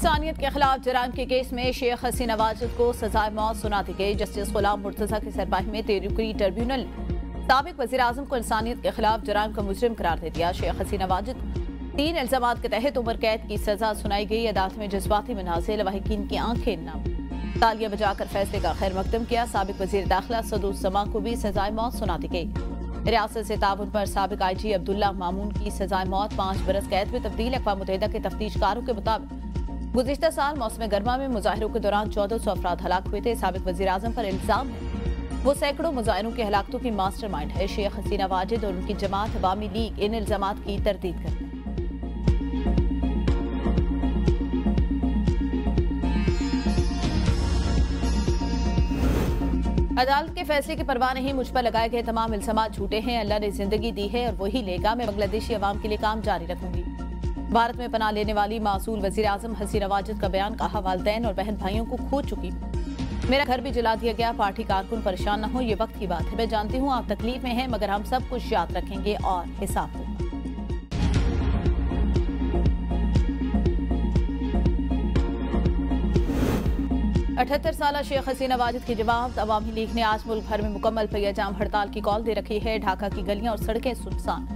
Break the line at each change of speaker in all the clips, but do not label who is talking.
इंसानियत के खिलाफ जराइम के केस में शेख हसीना वाजिद को सजाए मौत सुना दी गई। जस्टिस गुलाम मुर्तजा की सरबराही में तेहरीक ट्रिब्यूनल ने साबिक वज़ीर आज़म को इंसानियत के खिलाफ जराइम का मुजरिम करार दे दिया। शेख हसीना वाजिद 3 इल्जामात के तहत उम्र कैद की सजा सुनाई गई। अदालत में जज्बाती मनाजिर लवाहिकीन की आंखें नम, तालियां बजाकर फैसले का खैर मकदम किया। साबिक वज़ीर दाखिला सदुज़्ज़मा को भी सजाए मौत सुना दी गई। रियासत से ताउन पर साबिक IG अब्दुल्ला मामून की सजाए मौत 5 बरस कैद में तब्दील। अक़वाम मुत्तहिदा के तफ्तीशकारों के मुताबिक गुज़िश्ता साल मौसम गर्मा में मुजाहिरों के दौरान 1400 अफराद हलाक हुए थे। साबिक वज़ीर आज़म पर इल्जाम है वो सैकड़ों मुजाहिरों के हलाकतों की मास्टरमाइंड है। शेख हसीना वाजिद और उनकी जमात अवामी लीग इन इल्जामात की तरदीद करते हैं। अदालत के फैसले की परवाह नहीं, मुझ पर लगाए गए तमाम इल्जामात झूठे हैं। अल्लाह ने जिंदगी दी है और वही लेगा। मैं बांग्लादेशी अवाम के लिए काम जारी रखूंगी। भारत में पनाह लेने वाली मासूल वज़ीर आज़म हसीना वाजिद का बयान। कहा, वालिदैन और बहन भाइयों को खो चुकी हूँ। मेरा घर भी जला दिया गया। पार्टी कारकुन परेशान न हो, ये वक्त की बात है। मैं जानती हूँ आप तकलीफ में हैं, मगर हम सब कुछ याद रखेंगे और हिसाब होगा। अठहत्तर साल शेख हसीना वाजिद की जमात अवामी लीग ने आज मुल्क भर में मुकम्मल पैजाम हड़ताल की कॉल दे रखी है। ढाका की गलियां और सड़कें सुनसान।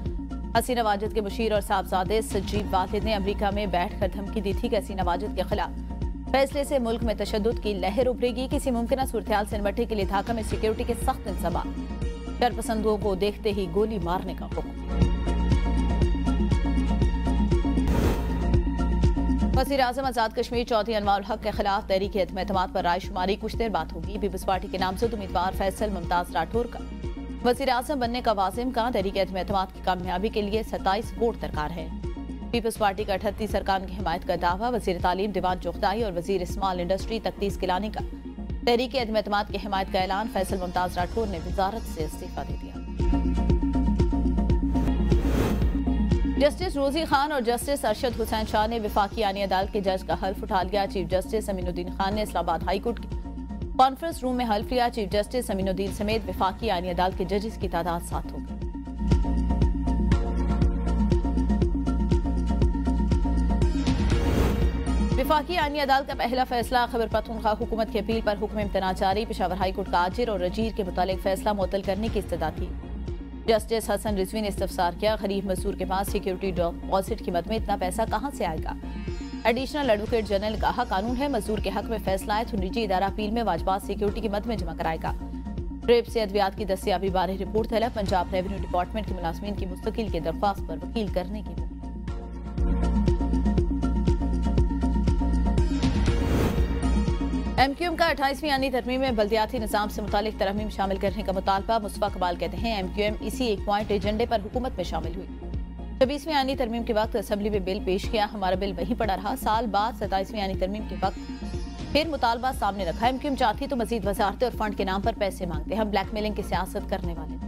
हसीना वाजिद के मुशीर और साहबजादे सजीद वाहिद ने अमेरिका में बैठकर धमकी दी थी कि हसीना वाजिद के खिलाफ फैसले से मुल्क में तशद्दुद की लहर उभरेगी। किसी मुमकिन सूरत-ए-हाल से निपटने के लिए ढाका में सिक्योरिटी के सख्त इंतजाम। शरपसंदों को देखते ही गोली मारने का हुक्म। वज़ीर आज़म आज़ाद कश्मीर चौधरी अनवारुल हक के खिलाफ तहरीक एतमाद पर रायशुमारी कुछ देर बाद होगी। पीपल्स पार्टी के नामजद उम्मीदवार फैसल मुमताज राठौर का वज़ीर आज़म बनने का वाज़िम का तहरीक एतमाद की कामयाबी के लिए 27 वोट दरकार है। पीपल्स पार्टी का 38 अरकान की हिमायत का दावा। वज़ीर तालीम दीवान चुगताई और वज़ीर स्मॉल इंडस्ट्री तख्तीस किलानी का तहरीक एतमाद की हिमायत का ऐलान। फैसल मुमताज राठौर ने वजारत से इस्तीफा दे दिया। जस्टिस रोजी खान और जस्टिस अरशद हुसैन शाह ने वफाकी आनी अदालत के जज का हल्फ उठा लिया। चीफ जस्टिस अमीनुद्दीन खान ने इस्लामाबाद हाई कोर्ट के कॉन्फ्रेंस रूम में हल्फ लिया। चीफ जस्टिस अमीनुद्दीन समेत वफाकी आनी अदालत के जजेस की तादाद 7 हो गई। वफाकी आनी अदालत का पहला फैसला। खैबर पख्तूनख्वा हुकूमत की अपील पर हुक्म इम्तना जारी। पेशावर हाई कोर्ट का आजिर और रजीर के मुतालिक फैसला मुअत्तल करने की इस्तदा थी। जस्टिस हसन रिजवी ने इस्तफसार किया, गरीब मजदूर के पास सिक्योरिटी डिपॉजिट की मद में इतना पैसा कहां से आएगा। एडिशनल एडवोकेट जनरल ने कहा, कानून है मजदूर के हक में फैसला है तो निजी इदारा अपील में वाजबात सिक्योरिटी की मद में जमा कराएगा। रेप से अद्वियात की दस्तियाबी बारे रिपोर्ट तलब। पंजाब रेवेन्यू डिपार्टमेंट के मुलाजमीन की मुस्तकिल की दरख्वास्त पर वकील करने की। MQM का 28वीं आनी तरमीम में बल्दियाती निज़ाम से मुतालिक तरमीम शामिल करने का मुतालबा। मुस्तफा कमाल कहते हैं, MQM इसी एक पॉइंट एजेंडे पर हुकूमत में शामिल हुई। 26वीं आनी तरमीम के वक्त असम्बली में बिल पेश किया, हमारा बिल वहीं पड़ा रहा। साल बाद 27वीं आनी तरमीम के वक्त फिर मुतालबा सामने रखा। MQM चाहती तो मजीद वजारतें और फंड के नाम पर पैसे मांगते। हम ब्लैकमेलिंग की सियासत करने वाले हैं।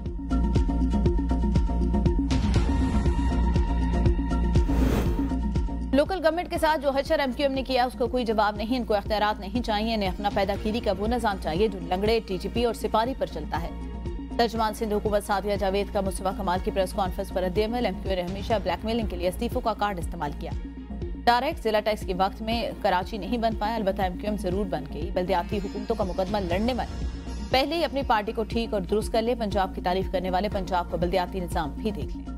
लोकल गवर्नमेंट के साथ जो हशर MQM ने किया उसको कोई जवाब नहीं। इनको इख्तियारात नहीं चाहिए, इन्हें अपना पैदाकीरी का वो निज़ाम चाहिए जो लंगड़े TGP और सिपारी पर चलता है। तर्जुमान सिंध हुकूमत सादिया जावेद का मुस्तफा कमाल की प्रेस कॉन्फ्रेंस पर रद्द-ए-अमल। MQM ने हमेशा ब्लैकमेलिंग के लिए इस्तीफों का कार्ड इस्तेमाल किया। डायरेक्ट जिला टैक्स के वक्त में कराची नहीं बन पाया, अलबत्ता MQM जरूर बन गई। बल्दियाती हुकूमतों का मुकदमा लड़ने वाले पहले ही अपनी पार्टी को ठीक और दुरुस्त कर ले। पंजाब की तारीफ करने वाले पंजाब का बल्दियाती निज़ाम भी देख लें।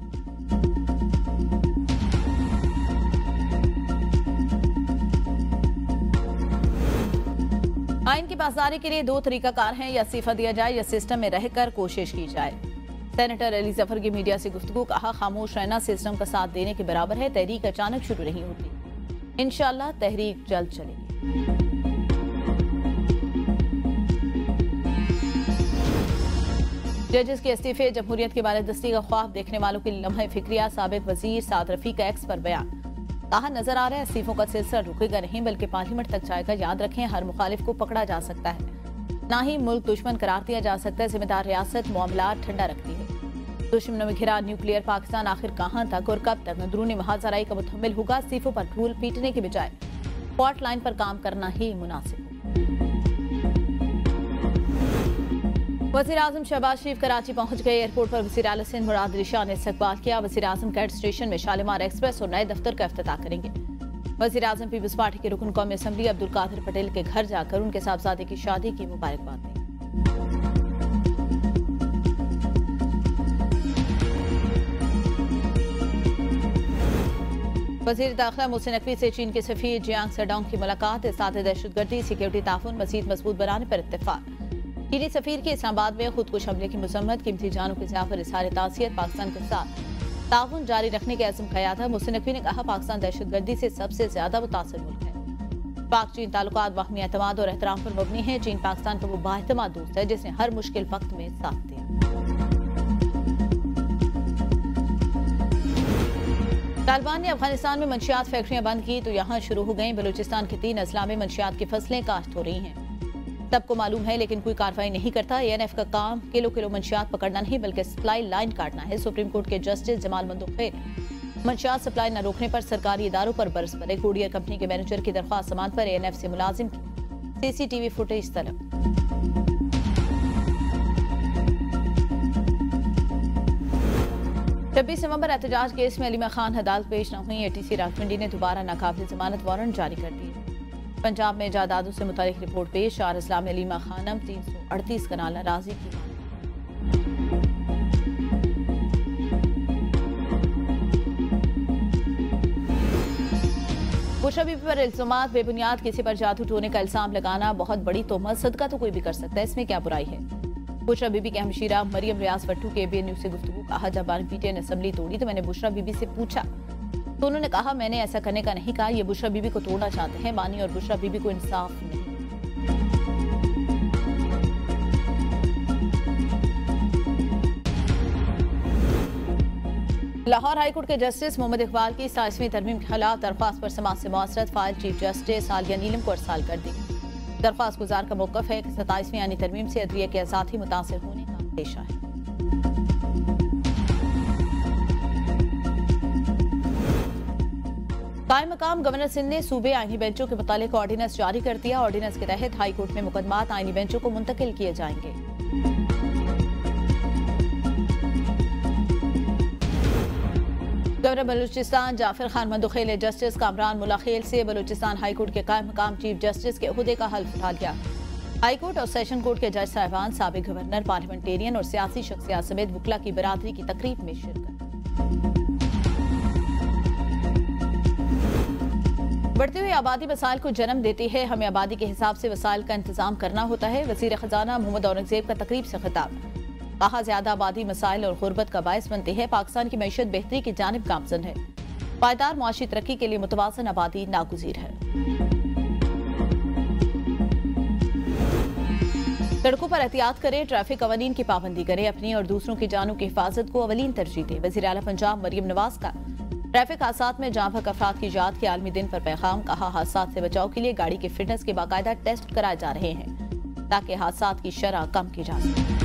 आइन की पासदारी के लिए 2 तरीकाकार हैं, या इस्तीफा दिया जाए या सिस्टम में रहकर कोशिश की जाए। सेनेटर अली जफर की मीडिया से गुफ्तगू। कहा, खामोश रहना सिस्टम का साथ देने के बराबर है। तहरीक अचानक शुरू नहीं होती, इंशाअल्लाह तहरीक जल्द चलेगी। जजेस के इस्तीफे जमहूरियत की बालादस्ती का ख्वाब देखने वालों के लिए लम्हा फिक्रिया। साबिक वजीर साद रफी का एक्स पर बयान। कहा, नजर आ रहा है इस्तीफों का सिलसिला रुकेगा नहीं बल्कि पार्लियामेंट तक जाएगा। याद रखें, हर मुखालिफ को पकड़ा जा सकता है, ना ही मुल्क दुश्मन करार दिया जा सकता है। जिम्मेदार रियासत मामला ठंडा रखती है। दुश्मनों में घिरा न्यूक्लियर पाकिस्तान आखिर कहां तक और कब तक अंदरूनी महाजराई का मुतहम्मिल होगा। इस्तीफों पर धूल पीटने के बजाय फॉल्ट लाइन पर काम करना ही मुनासिब। वज़ीर आज़म शहबाज शरीफ कराची पहुंच गए। एयरपोर्ट पर वज़ीर आला सिंध मुराद अली शाह ने इस्तकबाल किया। वज़ीर आज़म कैंट स्टेशन में शालीमार एक्सप्रेस और नए दफ्तर का इफ्तिताह करेंगे। वजीर आजम पीपल्स पार्टी के रुकन कौमी असम्बली अब्दुल कादिर पटेल के घर जाकर उनके साहबजादे की शादी की मुबारकबाद दी। वजीर दाखिला मोहसिन नकवी से चीन के सफीर जियांग सेडोंग की मुलाकात, साथ दहशतगर्दी सिक्योरिटी ताउन मजीद मजबूत बनाने पर इत्तेफाक। चीनी सफीर के इस्लामाबाद में खुदकुश हमले की मजम्मत, कीमती जानों के ज़िया पर इज़हार ताज़ियत, पाकिस्तान के साथ ताउन जारी रखने के अज़्म किया था। मोहसिन नकवी ने कहा, पाकिस्तान दहशतगर्दी से सबसे ज्यादा मुतासिर मुल्क है। पाक चीन ताल्लुकात बाहमी एतमाद और एहतराम पर मबनी है। चीन पाकिस्तान का वो बाएतमाद दोस्त है जिसने हर मुश्किल वक्त में साथ दिया। तालिबान ने अफगानिस्तान में मंशियात फैक्ट्रियां बंद की तो यहाँ शुरू हो गई। बलूचिस्तान के 3 अजला में मंशियात की फसलें काश्त हो रही हैं। सबको मालूम है लेकिन कोई कार्रवाई नहीं करता। ANF का काम किलो किलो मंशियात पकड़ना नहीं बल्कि सप्लाई लाइन काटना है। सुप्रीम कोर्ट के जस्टिस जमाल मंदुखेर मंशियात सप्लाई न रोकने पर सरकारी इदारों पर बरस पड़े। कुरियर कंपनी के मैनेजर की दरख्वास्त समाअत पर ANF से मुलाजिम की CCTV फुटेज तलब। 26 नवंबर एहतजाज केस में अलीमा खान अदालत पेश न हुई। ATC रावलपिंडी ने दोबारा नाकाबिल जमानत वारंट जारी कर दिए। पंजाब में जायदादों से मुतालिक रिपोर्ट पेश, 4 अजला में अलीमा खानम 338 कनाल नाराजी की। बुशरा बीबी पर इल्जामात बेबुनियाद, किसी पर जादू टोने का इल्जाम लगाना बहुत बड़ी तोहमत, सदका तो कोई भी कर सकता है, इसमें क्या बुराई है। बुशरा बीबी के हमशीरा मरियम रियाज भट्टू के ABN न्यूज़ से गुफ्तगू, कहा जब RPTN ने असेंबली तोड़ी तो मैंने बुशरा बीबी से पूछा तो उन्होंने कहा मैंने ऐसा करने का नहीं कहा, ये बुशरा बीबी को तोड़ना चाहते हैं। बानी और बुशरा बीबी को इंसाफ नहीं। लाहौर हाईकोर्ट के जस्टिस मोहम्मद इकबाल की 27वीं तरमीम के खिलाफ दरख्वास्त पर समाअत से मुआसरत फाइल चीफ जस्टिस आलिया नीलम को अरसाल कर दी। दरख्वास्त गुजार का मौकफ है कि 27वीं यानी तरमीम से अदलिया की आज़ादी मुतासिर होने का अंदेशा है। कायम मकाम गवर्नर सिंध ने सूबे आईनी बेंचों के मुतालिक ऑर्डिनेंस जारी कर दिया। ऑर्डिनेंस के तहत हाई कोर्ट में मुकदमात आईनी बेंचों को मुंतकिल किए जाएंगे। गवर्नर बलूचिस्तान जाफर खान मंदुखेल ने जस्टिस कामरान मुलाखेल से बलूचिस्तान हाई कोर्ट के कायम मकाम चीफ जस्टिस के ओहदे का हल्फ उठा लिया। हाई कोर्ट और सेशन कोर्ट के जज साहिबान, साबिक गवर्नर, पार्लियामेंटेरियन और सियासी शख्सियात समेत वकला की बरादरी की तकरीब में शिरकत। बढ़ती हुई आबादी वसाइल को जन्म देती है, हमें आबादी के हिसाब से वसाइल का इंतजाम करना होता है। वजीर खजाना मोहम्मद औरंगजेब का तकरीब से खिताब, कहा ज्यादा आबादी मसाइल और गुर्बत का बायस बनती है। पाकिस्तान की मईशत बेहतरी की जानिब गामजन है। पायदार मुआशी तरक्की के लिए मुतवाज़न आबादी नागुज़ीर है। सड़कों पर एहतियात करें, ट्रैफिक कवानीन की पाबंदी करें, अपनी और दूसरों की जानों की हिफाजत को अवलीन तरजीह दें। वज़ीर आला पंजाब मरियम नवाज का ट्रैफिक हादसात में जाँ बहक अफराद की याद के आलमी दिन पर पैगाम, कहा हादसात से बचाव के लिए गाड़ी की फिटनेस के बाकायदा टेस्ट कराए जा रहे हैं ताकि हादसात की शरह कम की जा सके।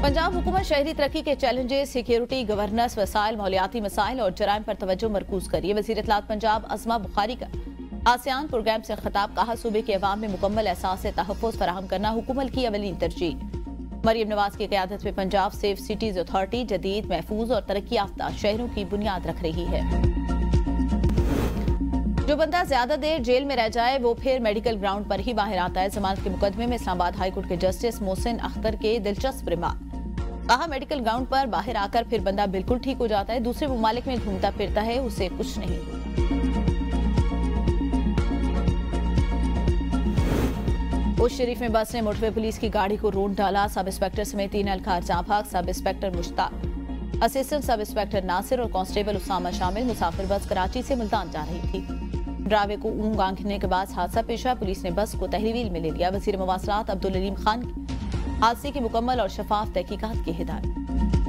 पंजाब हुकूमत शहरी तरक्की के चैलेंजेस, सिक्योरिटी, गवर्नेंस, वसाइल, माहौलियाती मसाइल और जराइम पर तवज्जो मरकूज करिए। वज़ीर इत्तलात पंजाब अज़मा बुखारी का आसियान प्रोग्राम से खिताब, कहा सूबे के अवाम में मुकम्मल एहसास से तहफ़्फ़ुज़ फराहम करना हुकूमत की अवलीन तरजीह। मरियम नवाज की क़यादत में पंजाब सेफ सिटीज अथॉरिटी जदीद, महफूज और तरक्की याफ्ता शहरों की बुनियाद रख रही है। जो बंदा ज्यादा देर जेल में रह जाए वो फिर मेडिकल ग्राउंड पर ही बाहर आता है। जमानत के मुकदमे में इस्लामाबाद हाईकोर्ट के जस्टिस मोहसिन अख्तर के दिलचस्प रिमार्क, कहा मेडिकल ग्राउंड पर बाहर आकर फिर बंदा बिल्कुल ठीक हो जाता है। दूसरे ममालिक में घूमता फिरता है, उसे कुछ नहीं होता। उस शरीफ में बस ने मोटरवे पुलिस की गाड़ी को रोड डाला। सब इंस्पेक्टर समेत 3 एहलकार जाँ भाग, sub inspector Mushtaq, assistant sub inspector Nasir और कांस्टेबल उसामा शामिल। मुसाफिर बस कराची से मुल्तान जा रही थी। ड्राइवर को ऊँग आंखने के बाद हादसा पेश आया। पुलिस ने बस को तहरीवील में ले लिया। वज़ीर मवासलात अब्दुल अलीम खान की हादसे की मुकम्मल और शफाफ तहकीकात की हिदायत।